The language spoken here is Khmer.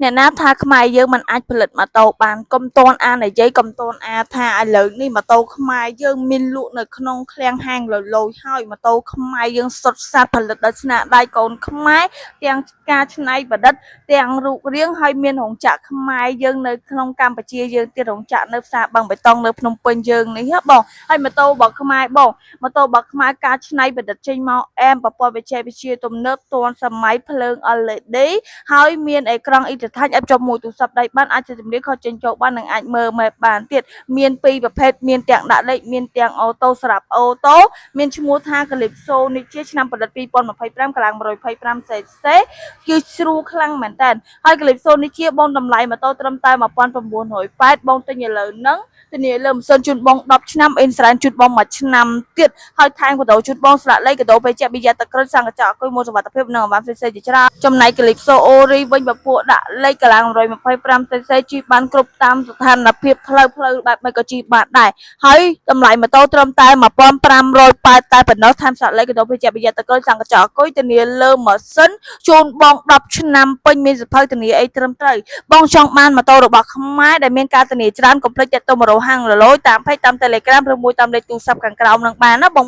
អ្នកណាថាខ្មែរយើងមិនអាចផលិតម៉ូតូបានកុំតន់អានិយាយកុំតន់អាថាឥឡូវនេះម៉ូតូខ្មែរយើងមានលក់នៅក្នុងឃ្លាំងហាងលលយហើយម៉ូតូខ្មែរយើងសុទ្ធសាធផលិតដោយស្នាដៃកូនខ្មែរទាំងការច្នៃប្រឌិតទាំងរូបរាងហើយមានរោងចក្រខ្មែរយើងនៅក្នុងកម្ពុជាយើងទៀតរោងចក្រនៅផ្សារបឹងបេតុងនៅភ្នំពេញយើងនេះបងហើយម៉ូតូរបស់ខ្មែរបងម៉ូតូរបស់ខ្មែរការច្នៃប្រឌិតចេញមកអែមប្រព័ន្ធបច្ចេកវិទ្យាទំនើបទាន់សម័យភ្លើង LED ហើយមានអេក្រង់អ៊ីនធឺណិតអាចចុះមួយទូរស័ព្ទដៃបានអាចជម្រាបខុសចេញចូលបាននិងអាចមើល map បានទៀតមានពីរប្រភេទមានទាំងដាក់លេខមានទាំងអូតូសម្រាប់អូតូមានឈ្មោះថា Calypso នេះជាឆ្នាំផលិត2025កម្លាំង 125cc គឺស្រួលខ្លាំងមែនតើហើយ Calypso នេះជាបងតម្លៃម៉ូតូត្រឹមតែ1980បងទិញឥឡូវហ្នឹងធានាលើម៉ាស៊ីនជូនបង10ឆ្នាំអ៊ីនស្រែនជូនបង1ឆ្នាំទៀតហើយថែមកាដូជូនបងស្លាកលេខកាដូបេជាបិយាទឹកក្រូចសង្កចអគុយមួយសុវត្ថិភាពនិងអវ៉ាន់ផ្សេងៗជាច្រើនចំណែក Calypso Ori វិញពពួកដាក់លេខកម្លាំង 125cc ជីបានគ្រប់តាមស្ថានភាពផ្លូវបែបមិនក៏ជីបានដែរហើយតម្លៃម៉ូតូត្រឹមតែ1580តែប៉ុណ្ណោះថែមស្លាកលេខកាដូបេជាបិយាទឹកក្រូចសង្កចអគុយធានាលើម៉ាស៊ីនជូនបង10ឆ្នាំពេញមានសភៅធានាអីត្រឹមត្រូវបងចង់បានម៉ូតូរបស់ខ្មែរដែលមានការធានាច្រើនកុំភ្លេចទាក់ទងមករកហាងលលយតាម page តាម Telegram ឬមួយតាមលេខទូរស័ព្ទខាងក្រោមនឹងបានណាបង